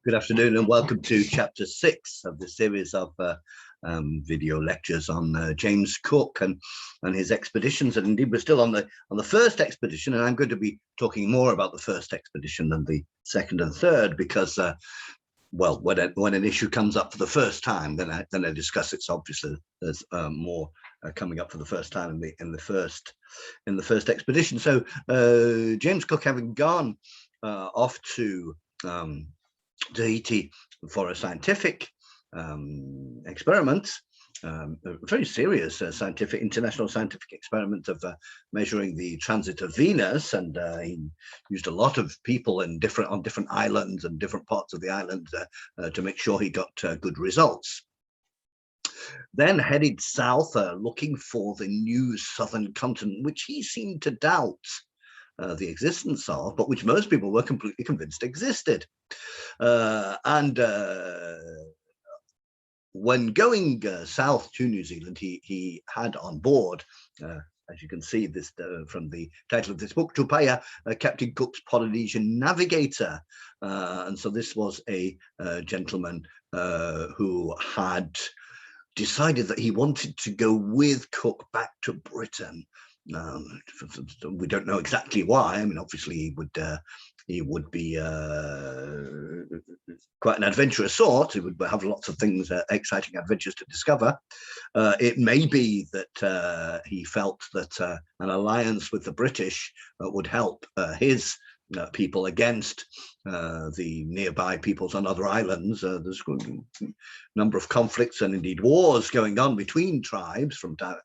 Good afternoon and welcome to chapter 6 of the series of video lectures on James Cook and his expeditions. And indeed, we're still on the first expedition, and I'm going to be talking more about the first expedition than the second and third because, well, when an issue comes up for the first time, then I discuss it. So obviously, there's more coming up for the first time in the first expedition. So James Cook, having gone off to Tahiti for a scientific experiment, a very serious international scientific experiment of measuring the transit of Venus, and he used a lot of people on different islands and different parts of the island to make sure he got good results. Then headed south, looking for the new southern continent, which he seemed to doubt the existence of, but which most people were completely convinced existed. When going south to New Zealand, he had on board, as you can see this from the title of this book, Tupaia, Captain Cook's Polynesian Navigator. And so this was a gentleman who had decided that he wanted to go with Cook back to Britain. We don't know exactly why. I mean, obviously he would be quite an adventurous sort. He would have lots of things, exciting adventures to discover. It may be that he felt that an alliance with the British would help his people against the nearby peoples on other islands. There's a number of conflicts and indeed wars going on between tribes from time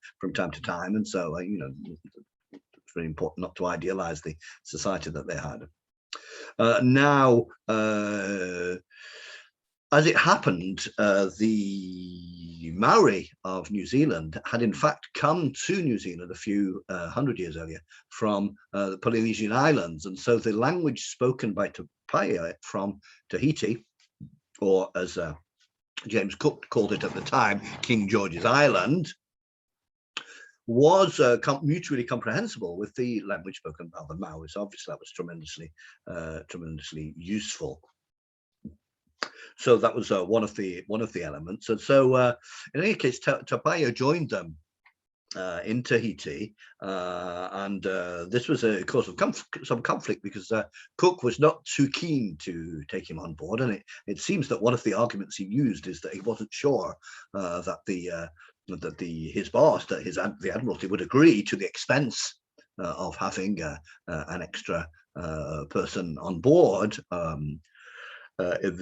to time, and so it's very important not to idealize the society that they had. Now, as it happened, the Maori of New Zealand had in fact come to New Zealand a few hundred years earlier from the Polynesian Islands, and so the language spoken by Tupaia from Tahiti, or as James Cook called it at the time, King George's Island, was mutually comprehensible with the language spoken by the Maoris. Obviously, that was tremendously useful. So that was one of the elements. And so, in any case, Tupaia joined them in Tahiti, and this was a cause of some conflict because Cook was not too keen to take him on board, and it seems that one of the arguments he used is that he wasn't sure that his boss, the Admiralty, would agree to the expense of having an extra person on board of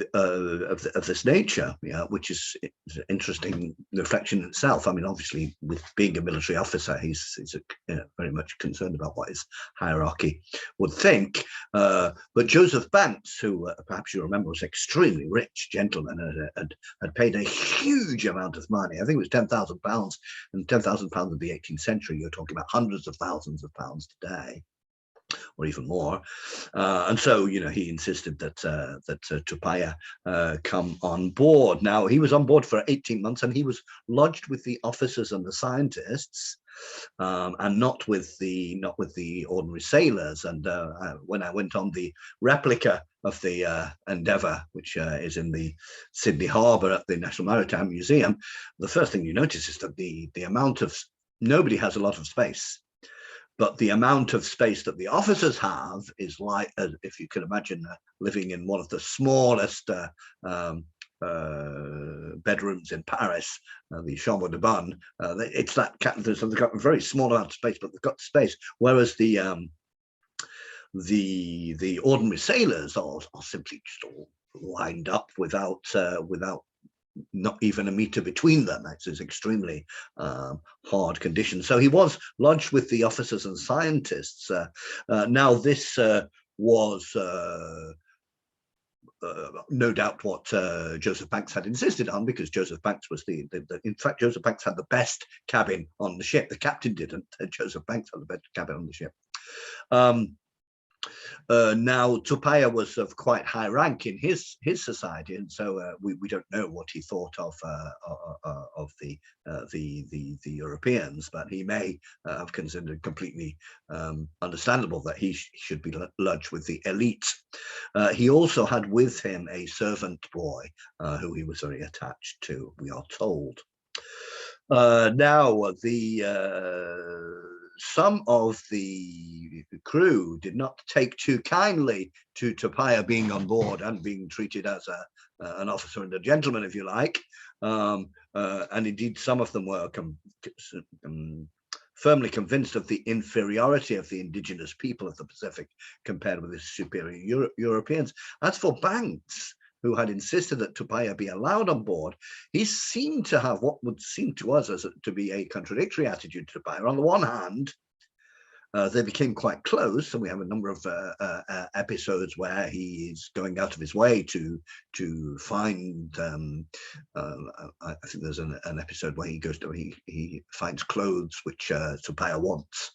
this nature, which is an interesting reflection in itself. I mean, obviously, with being a military officer, he's very much concerned about what his hierarchy would think. But Joseph Banks, who perhaps you remember was an extremely rich gentleman, had paid a huge amount of money. I think it was £10,000, and £10,000 in the 18th century, you're talking about hundreds of thousands of pounds today, or even more, and so he insisted that Tupaia come on board. Now he was on board for 18 months, and he was lodged with the officers and the scientists, and not with the ordinary sailors. And when I went on the replica of the Endeavour, which is in the Sydney Harbour at the National Maritime Museum, the first thing you notice is that the amount of, nobody has a lot of space. But the amount of space that the officers have is like, if you can imagine living in one of the smallest bedrooms in Paris, the chambre de bonne. It's that they've got a very small amount of space, but they've got space. Whereas the ordinary sailors are simply just all lined up without not even a meter between them. It's extremely hard conditions. So he was lodged with the officers and scientists. Now this was no doubt what Joseph Banks had insisted on, because Joseph Banks was in fact, Joseph Banks had the best cabin on the ship. The captain didn't. Joseph Banks had the best cabin on the ship. Now, Tupaya was of quite high rank in his society, and so we don't know what he thought of the Europeans, but he may have considered completely understandable that he should be lodged with the elite. He also had with him a servant boy who he was very attached to, we are told. Now, some of the crew did not take too kindly to Tupaya being on board and being treated as an officer and a gentleman, if you like. And indeed, some of them were firmly convinced of the inferiority of the indigenous people of the Pacific compared with the superior Europeans. As for Banks, who had insisted that Tupaya be allowed on board, he seemed to have what would seem to us as to be a contradictory attitude to Tupaya. On the one hand, they became quite close, and we have a number of episodes where he is going out of his way to find. I think there's an episode where he goes to he finds clothes which Tupaya wants.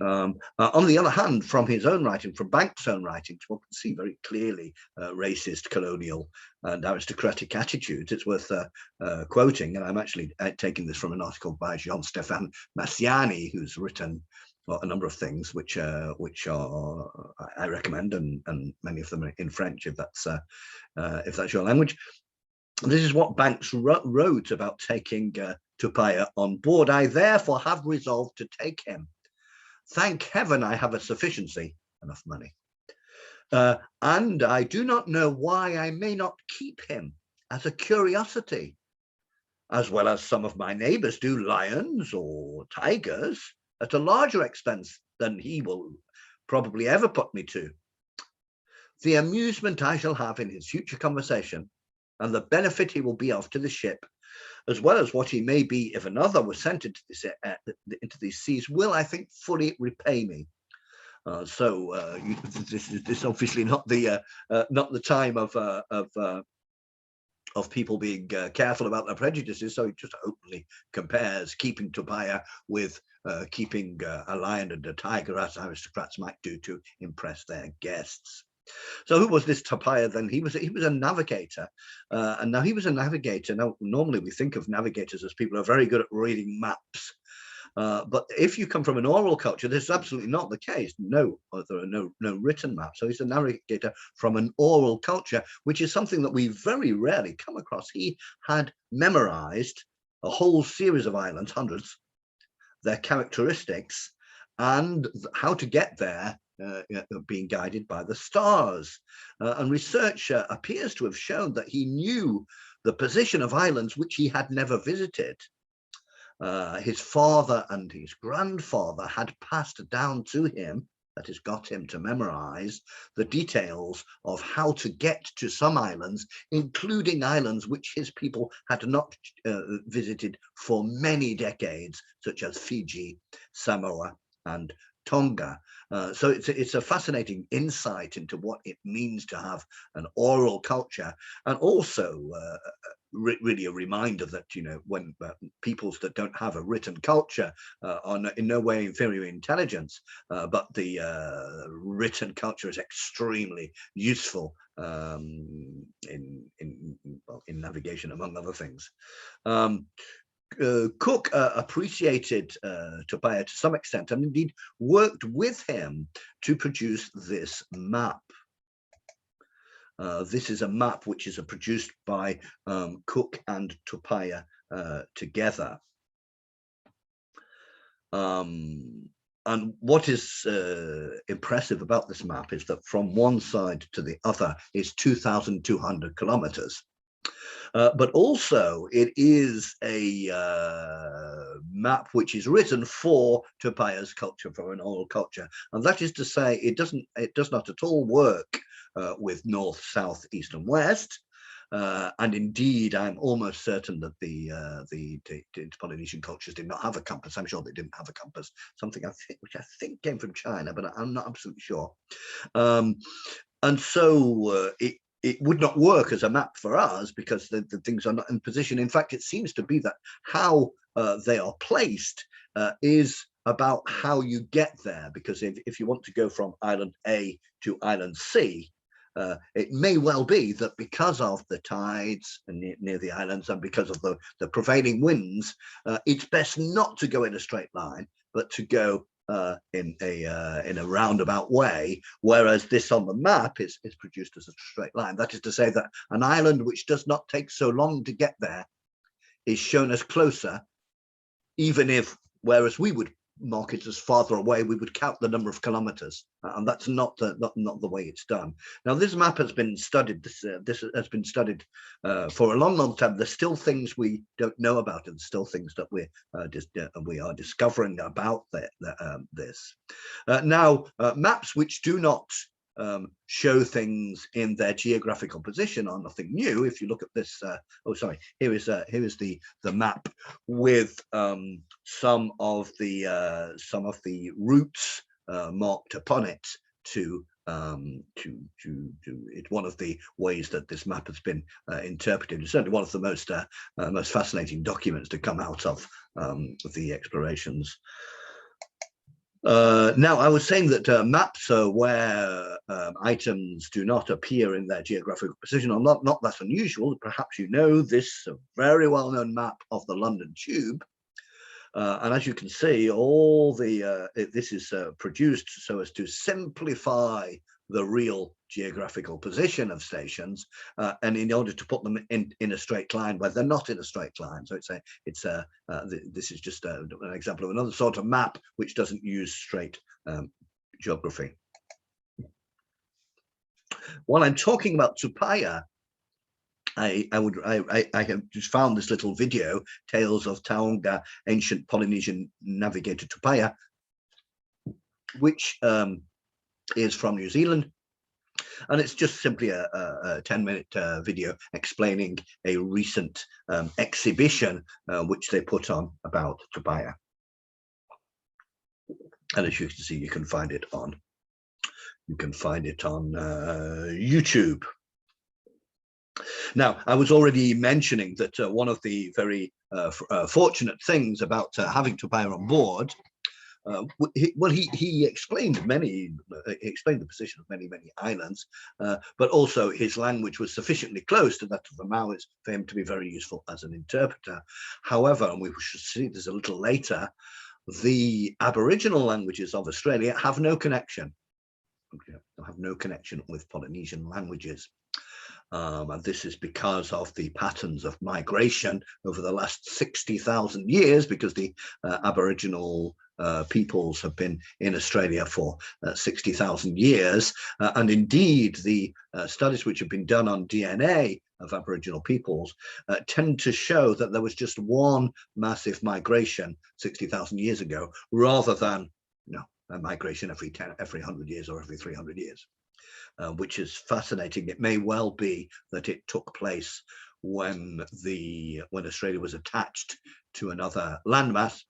On the other hand, from his own writing, from Banks' own writings, one can see very clearly racist, colonial, and aristocratic attitudes. It's worth quoting, and I'm actually taking this from an article by Jean-Stéphane Massiani, who's written a number of things which are I recommend, and many of them are in French, if that's your language. This is what Banks wrote about taking Tupaya on board. I therefore have resolved to take him. Thank heaven I have a sufficiency, enough money. And I do not know why I may not keep him as a curiosity, as well as some of my neighbors do lions or tigers, at a larger expense than he will probably ever put me to. The amusement I shall have in his future conversation, and the benefit he will be of to the ship, as well as what he may be if another was sent into these seas, will, I think, fully repay me. This is obviously not the time of people being careful about their prejudices. So he just openly compares keeping Tupaya with keeping a lion and a tiger, as aristocrats might do to impress their guests. So who was this Tupaya then? He was a navigator, and now he was a navigator. Now, normally we think of navigators as people who are very good at reading maps, but if you come from an oral culture, this is absolutely not the case. No, there are no written maps. So he's a navigator from an oral culture, which is something that we very rarely come across. He had memorized a whole series of islands, hundreds, their characteristics, and how to get there, being guided by the stars. And research appears to have shown that he knew the position of islands which he had never visited. His father and his grandfather had passed down to him, that has got him to memorize the details of how to get to some islands, including islands which his people had not visited for many decades, such as Fiji, Samoa, and Tonga. So it's a fascinating insight into what it means to have an oral culture, and also really a reminder that, when peoples that don't have a written culture are in no way inferior intelligence, but the written culture is extremely useful in navigation, among other things. Cook appreciated Tupaya to some extent, and indeed worked with him to produce this map. This is a map which is produced by Cook and Tupaya together. And what is impressive about this map is that from one side to the other is 2,200 kilometers. But also it is a map which is written for Tupaya's culture, for an oral culture, and that is to say, it does not at all work with north, south, east, and west. And indeed, I'm almost certain that the Polynesian cultures did not have a compass. I'm sure they didn't have a compass. Something which I think came from China, but I'm not absolutely sure. And so it would not work as a map for us because the things are not in position. In fact, it seems to be that how they are placed is about how you get there, because if you want to go from island A to island C, it may well be that because of the tides near the islands and because of the prevailing winds, it's best not to go in a straight line, but to go in a roundabout way, whereas this on the map is produced as a straight line. That is to say that an island which does not take so long to get there is shown as closer, even if, whereas we would mark it as farther away, we would count the number of kilometers, and that's not the way it's done. Now, this map has been studied. This has been studied for a long time. There's still things we don't know about, and still things that we are discovering about this. Now, maps which do not show things in their geographical position are nothing new. If you look at this, oh sorry, here is the map with some of the routes marked upon it to it's one of the ways that this map has been interpreted. It's certainly one of the most fascinating documents to come out of the explorations. Now, I was saying that maps where items do not appear in their geographical position are not that unusual. Perhaps you know this very well-known map of the London Tube. And as you can see, all this is produced so as to simplify the real geographical position of stations, and in order to put them in a straight line where they're not in a straight line. So this is just an example of another sort of map which doesn't use straight geography. While I'm talking about Tupaya, I have just found this little video, Tales of Taonga, Ancient Polynesian Navigator Tupaya, which is from New Zealand. And it's just simply a 10-minute video explaining a recent exhibition which they put on about Tupaya. And as you can see, you can find it on YouTube. Now, I was already mentioning that one of the very fortunate things about having Tupaya on board, he explained the position of many islands, but also his language was sufficiently close to that of the Maoris for him to be very useful as an interpreter. However, and we should see this a little later, the Aboriginal languages of Australia have no connection. Have no connection with Polynesian languages. And this is because of the patterns of migration over the last 60,000 years, because the Aboriginal peoples have been in Australia for 60,000 years. And indeed, the studies which have been done on DNA of Aboriginal peoples tend to show that there was just one massive migration 60,000 years ago, rather than a migration every 100 years or every 300 years. Which is fascinating. It may well be that it took place when Australia was attached to another landmass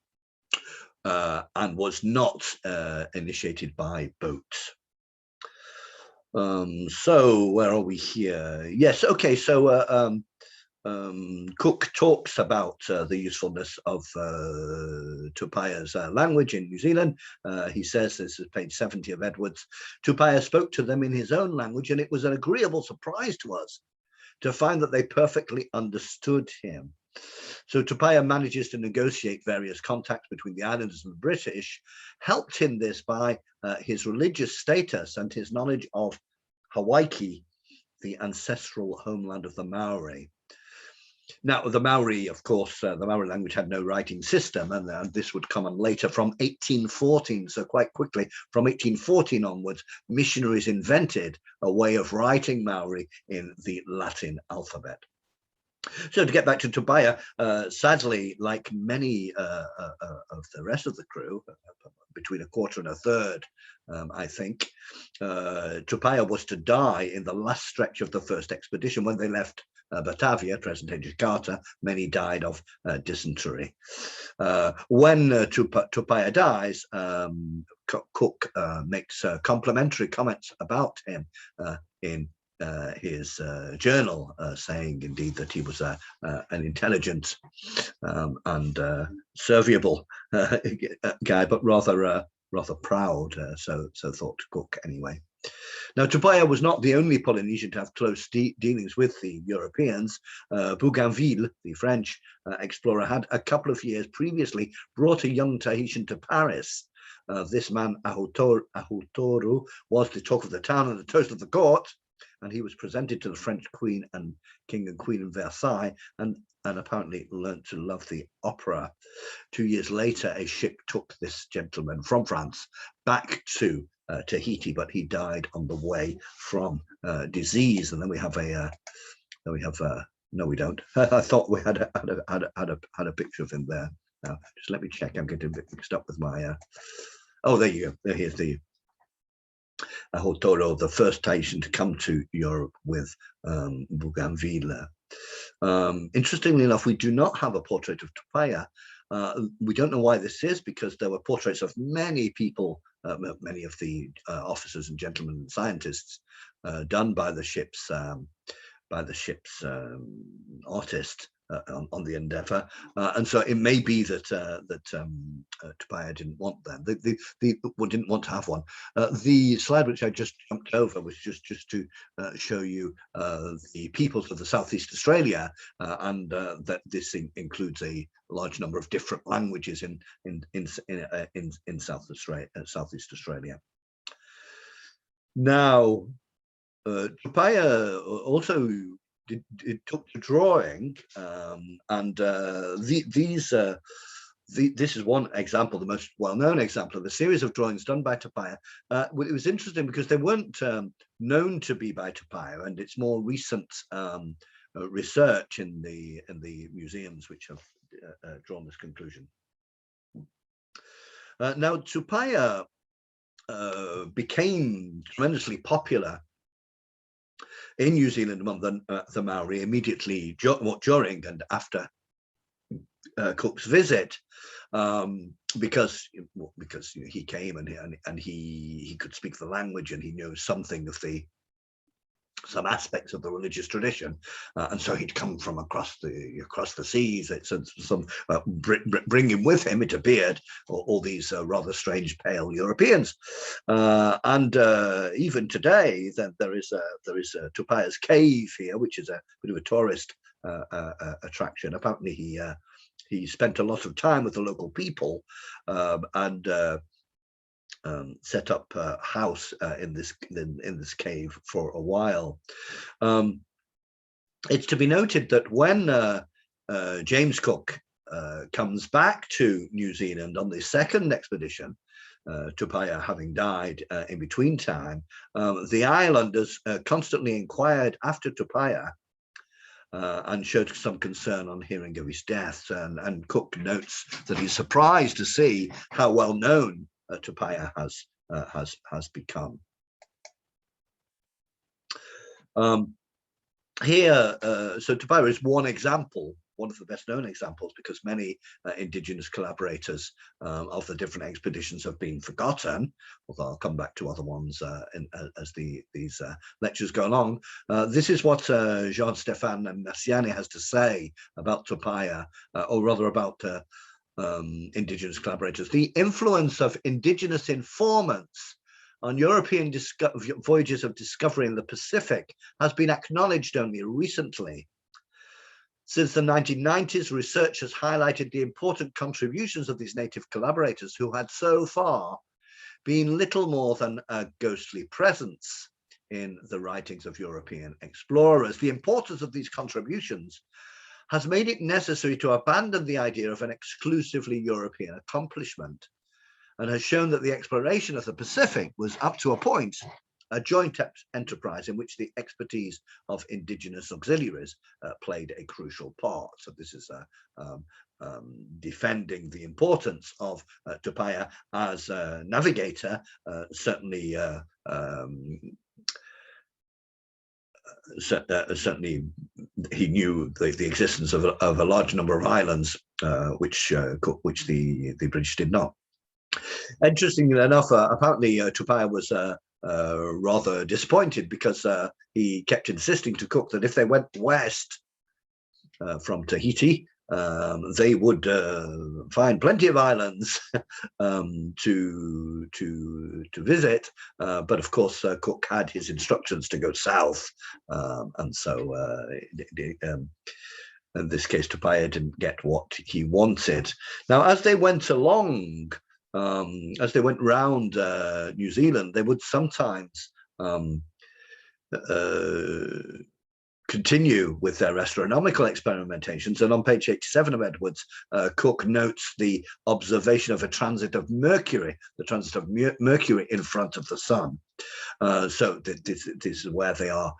and was not initiated by boats. So where are we here? Yes, okay, so Cook talks about the usefulness of Tupaya's language in New Zealand. He says, this is page 70 of Edwards, Tupaya spoke to them in his own language, and it was an agreeable surprise to us to find that they perfectly understood him. So Tupaya manages to negotiate various contacts between the islanders and the British, helped in this by his religious status and his knowledge of Hawaii, the ancestral homeland of the Maori. Now, the Maori, of course, the Maori language had no writing system, and this would come on later from 1814. So quite quickly, from 1814 onwards, missionaries invented a way of writing Maori in the Latin alphabet. So to get back to Tupaya, sadly, like many of the rest of the crew, between a quarter and a third, I think, Tupaya was to die in the last stretch of the first expedition. When they left Batavia, present-day Jakarta, many died of dysentery. When Tupaya dies, Cook makes complimentary comments about him in journal, saying indeed that he was an intelligent and serviable guy, but rather proud. So thought Cook anyway. Now, Tupaia was not the only Polynesian to have close dealings with the Europeans. Bougainville, the French explorer, had a couple of years previously brought a young Tahitian to Paris. This man, Ahutoru, was the talk of the town and the toast of the court, and he was presented to the French Queen and King and Queen in Versailles, and apparently learnt to love the opera. 2 years later, a ship took this gentleman from France back to Tahiti, but he died on the way from disease. And then we have no, we don't. I thought we had a picture of him there. Now, just let me check. I'm getting a bit mixed up with my. Oh, there you go. Here's the Hotoro, the first Tahitian to come to Europe with Bougainville. Interestingly enough, we do not have a portrait of Tupaia. We don't know why this is, because there were portraits of many people, many of the officers and gentlemen and scientists, done by the ship's artist on the Endeavour, and so it may be that Tupaia didn't want them. Didn't want to have one. The slide which I just jumped over was just to show you the peoples of the Southeast Australia, and that this includes a large number of different languages in Southeast Australia. Now, Tupaia also took to drawing, and this is one example, the most well-known example of a series of drawings done by Tupaia. It was interesting because they weren't known to be by Tupaia, and it's more recent research in the museums which have drawn this conclusion. Now, Tupaia became tremendously popular in New Zealand among the Maori immediately during and after Cook's visit, because he came and he could speak the language, and he knew something of some aspects of the religious tradition, and so he'd come from across the seas. It's bringing with him, it appeared, all these rather strange pale Europeans, and even today, then there is Tupaia's cave here, which is a bit of a tourist attraction. Apparently, he spent a lot of time with the local people, and set up a house in this cave for a while. It's to be noted that when James Cook comes back to New Zealand on the second expedition, Tupaia having died in between time, the islanders constantly inquired after Tupaia, and showed some concern on hearing of his death. And Cook notes that he's surprised to see how well known Tupaia has become. Here, so Tupaia is one example, one of the best known examples, because many Indigenous collaborators of the different expeditions have been forgotten, although I'll come back to other ones as these lectures go along. This is what Jean-Stéphane Massiani has to say about Tupaia, or rather about Indigenous collaborators. The influence of Indigenous informants on European voyages of discovery in the Pacific has been acknowledged only recently. Since the 1990s, research has highlighted the important contributions of these native collaborators, who had so far been little more than a ghostly presence in the writings of European explorers. The importance of these contributions has made it necessary to abandon the idea of an exclusively European accomplishment, and has shown that the exploration of the Pacific was, up to a point, a joint enterprise in which the expertise of Indigenous auxiliaries played a crucial part. So this is defending the importance of Tupaia as a navigator. Certainly he knew the existence of a large number of islands, which the British did not. Interestingly enough, apparently Tupaia was rather disappointed, because he kept insisting to Cook that if they went west from Tahiti, they would find plenty of islands to visit, but of course Cook had his instructions to go south, and so in this case Tupaia didn't get what he wanted. Now, as they went along, as they went round New Zealand, they would sometimes continue with their astronomical experimentations. And on page 87 of Edwards, Cook notes the observation of a transit of Mercury, the transit of Mercury in front of the sun. So this is where they are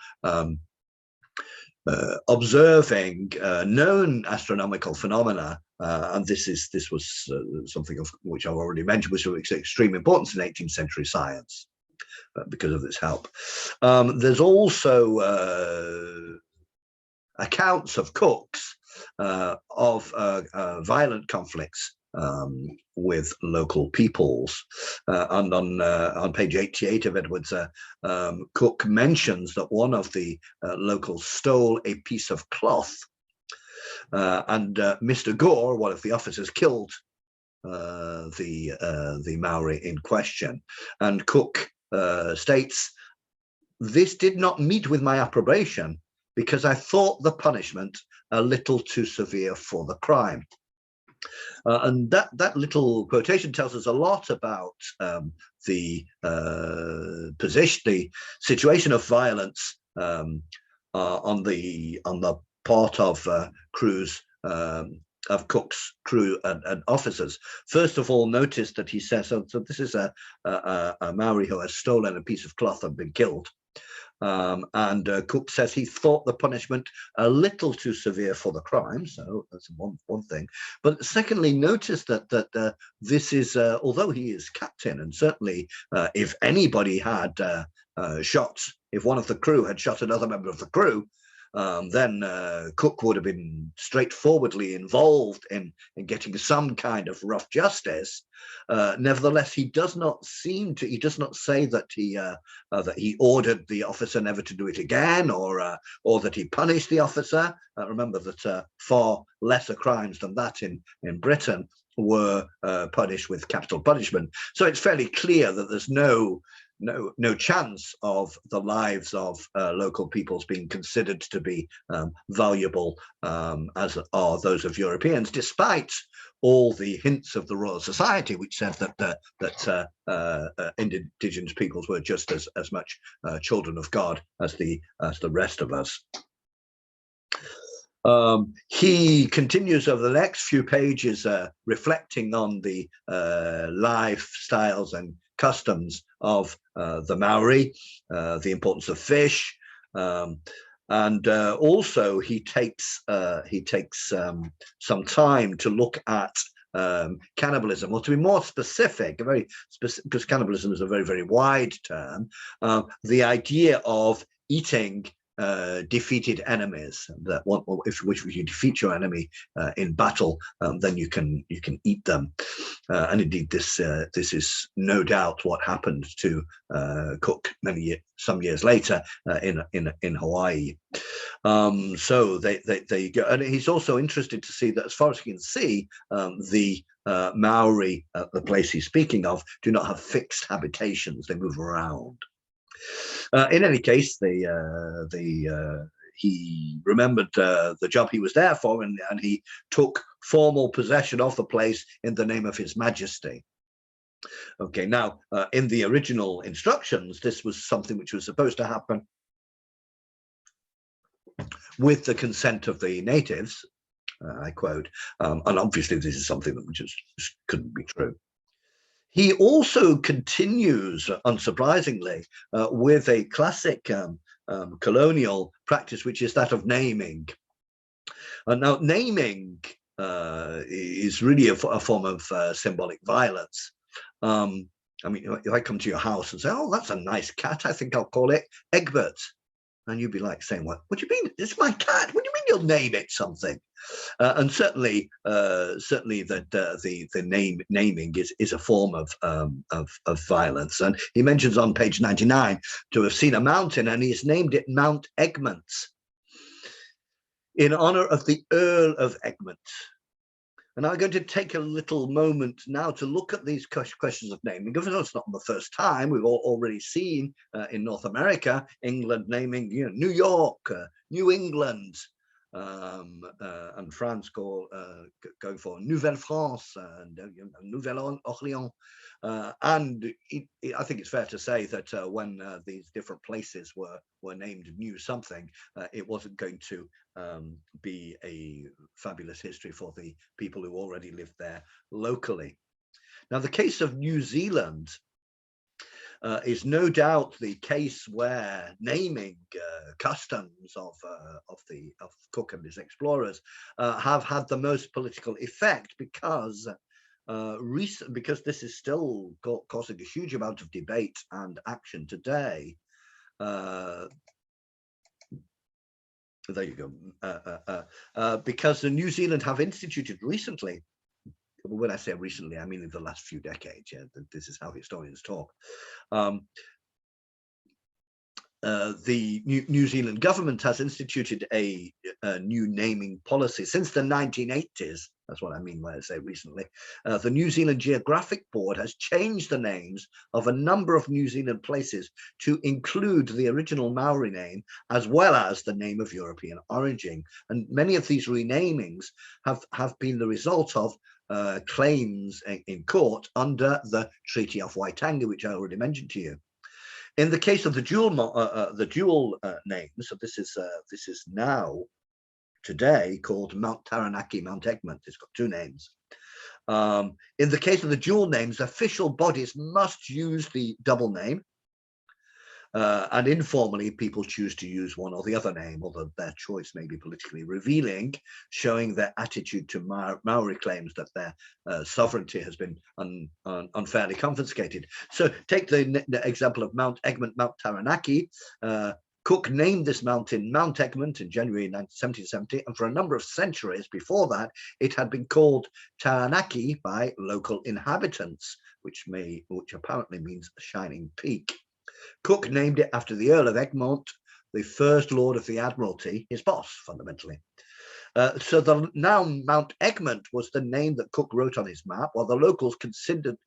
observing known astronomical phenomena, and this was something of which I've already mentioned was of extreme importance in 18th century science, because of this help. There's also accounts of Cooks of violent conflicts with local peoples, and on page 88 of Edwards, Cook mentions that one of the locals stole a piece of cloth, and Mr. Gore, one of the officers, killed the Maori in question. And Cook states, "This did not meet with my approbation, because I thought the punishment a little too severe for the crime." And that little quotation tells us a lot about the position, the situation of violence on the part of crews, of Cook's crew and officers. First of all, notice that he says, so this is a Maori who has stolen a piece of cloth and been killed. And Cook says he thought the punishment a little too severe for the crime, so that's one thing. But secondly, notice that this is, although he is captain, and certainly if anybody had shots, if one of the crew had shot another member of the crew, then Cook would have been straightforwardly involved in getting some kind of rough justice. Nevertheless, he does not seem to. He does not say that he ordered the officer never to do it again, or that he punished the officer. Remember that far lesser crimes than that in Britain were punished with capital punishment. So it's fairly clear that there's no chance of the lives of local peoples being considered to be valuable as are those of Europeans, despite all the hints of the Royal Society, which said that indigenous peoples were just as much children of God as the rest of us. He continues over the next few pages reflecting on the lifestyles and customs of the Maori, the importance of fish, and also he takes some time to look at cannibalism, or to be more specific, because cannibalism is a very, very wide term, the idea of eating defeated enemies. That if you defeat your enemy in battle, then you can eat them, and indeed this is no doubt what happened to Cook some years later in Hawaii. So there you go. And he's also interested to see that, as far as he can see, the Maori, the place he's speaking of, do not have fixed habitations; they move around. In any case, he remembered the job he was there for, and he took formal possession of the place in the name of His Majesty. Okay, now in the original instructions, this was something which was supposed to happen with the consent of the natives, I quote, and obviously this is something that just couldn't be true. He also continues, unsurprisingly, with a classic colonial practice, which is that of naming. Now, naming is really a form of symbolic violence. I mean, if I come to your house and say, "Oh, that's a nice cat, I think I'll call it Egbert." And you'd be like saying, what do you mean? It's my cat. What do you mean you'll name it something? And certainly that the naming is a form of violence. And he mentions on page 99 to have seen a mountain, and he's named it Mount Egmont in honor of the Earl of Egmont. And I'm going to take a little moment now to look at these questions of naming. Because it's not the first time. We've already seen in North America, England naming, New York, New England, and France going for Nouvelle France and Nouvelle Orléans. And I think it's fair to say that when these different places were named New something, it wasn't going to be a fabulous history for the people who already lived there locally. Now, the case of New Zealand is no doubt the case where naming customs of Cook and his explorers have had the most political effect, because this is still causing a huge amount of debate and action today. There you go. Because the New Zealand have instituted recently, when I say recently, I mean in the last few decades. Yeah, this is how historians talk. The New Zealand government has instituted a new naming policy since the 1980s. That's what I mean when I say recently. The New Zealand Geographic Board has changed the names of a number of New Zealand places to include the original Maori name as well as the name of European origin. And many of these renamings have been the result of claims in court under the Treaty of Waitangi, which I already mentioned to you. In the case of the dual names, so this is now today called Mount Taranaki, Mount Egmont. It's got two names. In the case of the dual names, official bodies must use the double name, and informally people choose to use one or the other name, although their choice may be politically revealing, showing their attitude to Maori claims that their sovereignty has been unfairly confiscated. So take the example of Mount Egmont, Mount Taranaki. Cook named this mountain Mount Egmont in January 1770, and for a number of centuries before that, it had been called Taranaki by local inhabitants, which apparently means shining peak. Cook named it after the Earl of Egmont, the first Lord of the Admiralty, his boss, fundamentally. So now Mount Egmont was the name that Cook wrote on his map, while the locals continued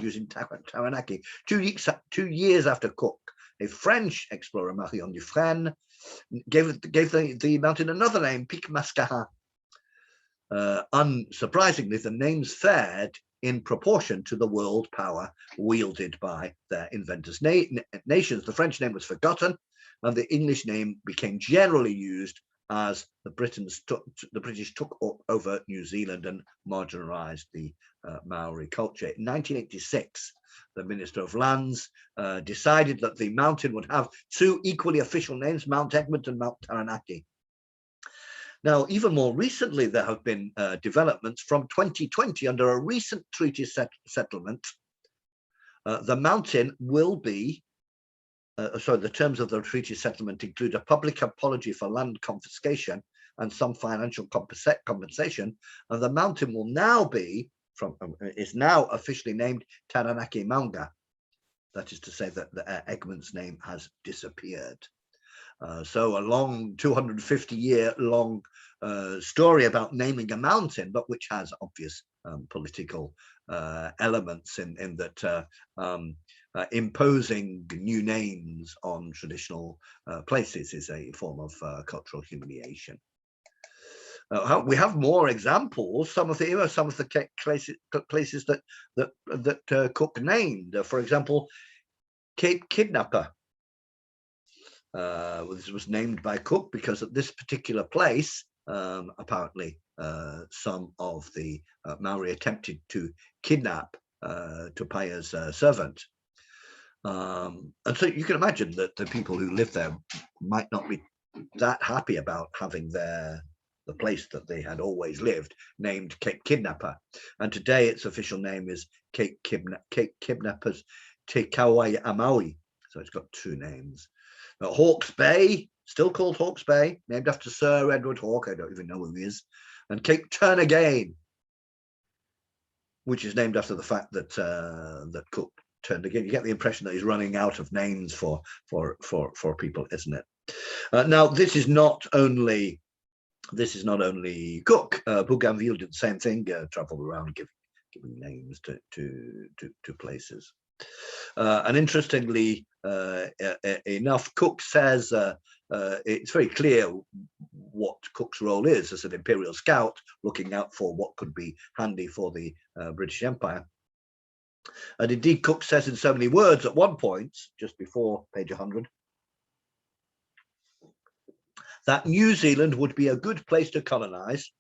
using Taranaki. 2 years after Cook, a French explorer, Marion Dufresne, gave the mountain another name, Pic Mascarin. Unsurprisingly, the names fared in proportion to the world power wielded by their inventors' nations. The French name was forgotten, and the English name became generally used as the British took over New Zealand and marginalized the Maori culture. In 1986, the Minister of Lands decided that the mountain would have two equally official names, Mount Egmont and Mount Taranaki. Now, even more recently, there have been developments from 2020 under a recent treaty settlement. The mountain will be, the terms of the treaty settlement include a public apology for land confiscation and some financial compensation. And the mountain will now be, is now officially named Taranaki Maunga. That is to say that the Egmont's name has disappeared. So a long 250-year-long story about naming a mountain, but which has obvious political elements in that imposing new names on traditional places is a form of cultural humiliation. We have more examples. Some of the places that Cook named, for example, Cape Kidnapper. This was named by Cook because at this particular place, apparently, some of the Maori attempted to kidnap Tupaya's servant. And so you can imagine that the people who live there might not be that happy about having the place that they had always lived named Cape Kidnapper. And today its official name is Cape Kidnappers Te Kauai Amaui. So it's got two names. Hawke's Bay, still called Hawke's Bay, named after Sir Edward Hawke. I don't even know who he is. And Cape Turnagain, which is named after the fact that that Cook turned again. You get the impression that he's running out of names for people, isn't it? Now, this is not only Cook. Bougainville did the same thing, traveled around giving names to places. And interestingly enough, Cook says it's very clear what Cook's role is as an imperial scout, looking out for what could be handy for the British Empire. And indeed, Cook says in so many words at one point, just before page 100, that New Zealand would be a good place to colonize,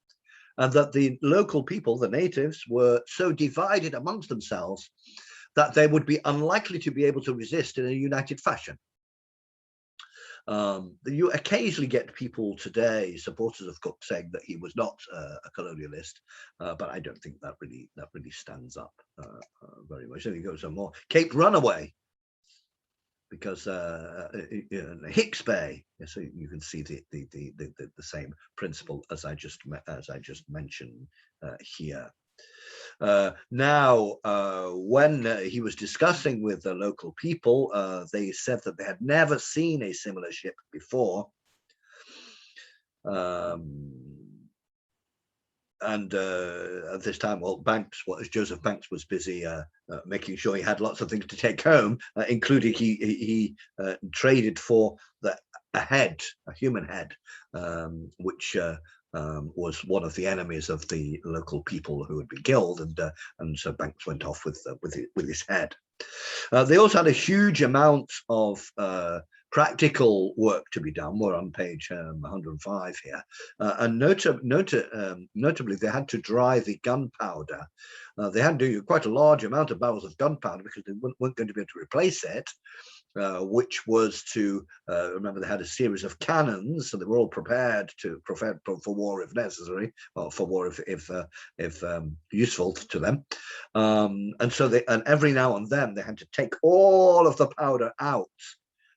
and that the local people, the natives, were so divided amongst themselves that they would be unlikely to be able to resist in a united fashion. You occasionally get people today, supporters of Cook, saying that he was not a colonialist, but I don't think that really stands up very much. Then he goes on more. Cape Runaway, because Hicks Bay, so you can see the same principle as I just mentioned here. Now, when he was discussing with the local people, they said that they had never seen a similar ship before. And at this time, well, Joseph Banks was busy making sure he had lots of things to take home, including he traded for a human head, which was one of the enemies of the local people who had been killed, and so Banks went off with his head. They also had a huge amount of practical work to be done. We're on page 105 here, and notably they had to dry the gunpowder. They had to do quite a large amount of barrels of gunpowder because they weren't going to be able to replace it. Which was to remember, they had a series of cannons, so they were all prepared for war if necessary, or for war if useful to them. And so every now and then they had to take all of the powder out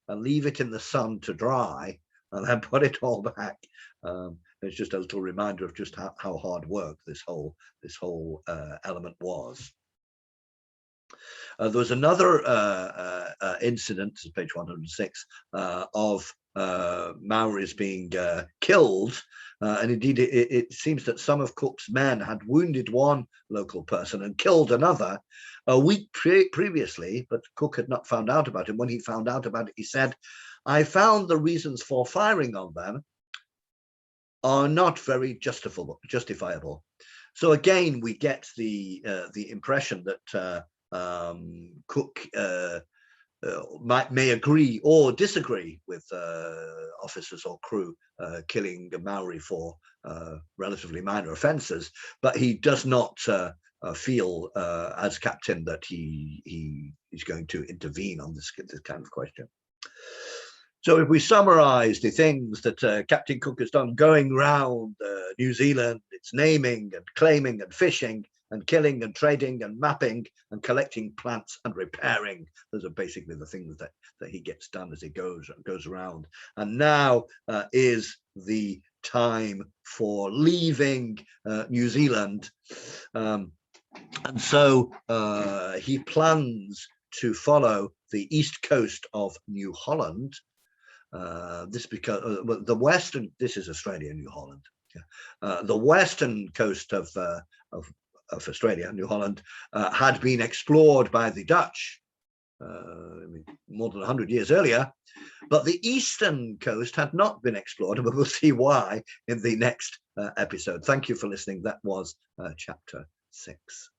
and leave it in the sun to dry, and then put it all back. It's just a little reminder of just how hard work this whole element was. There was another incident, this is page 106, of Maoris being killed, and indeed it seems that some of Cook's men had wounded one local person and killed another a week previously, but Cook had not found out about it. When he found out about it, he said, "I found the reasons for firing on them are not very justifiable." So again, we get the impression that Cook may agree or disagree with officers or crew killing a Maori for relatively minor offences, but he does not feel as captain that he is going to intervene on this kind of question. So if we summarize the things that Captain Cook has done, going round New Zealand, it's naming and claiming and fishing and killing and trading and mapping and collecting plants and repairing. Those are basically the things that he gets done as he goes around. And now is the time for leaving New Zealand. And so he plans to follow the east coast of New Holland. This because the western, this is Australia, New Holland. The western coast of Australia, New Holland, had been explored by the Dutch more than 100 years earlier, but the eastern coast had not been explored, and we'll see why in the next episode. Thank you for listening. That was chapter 6.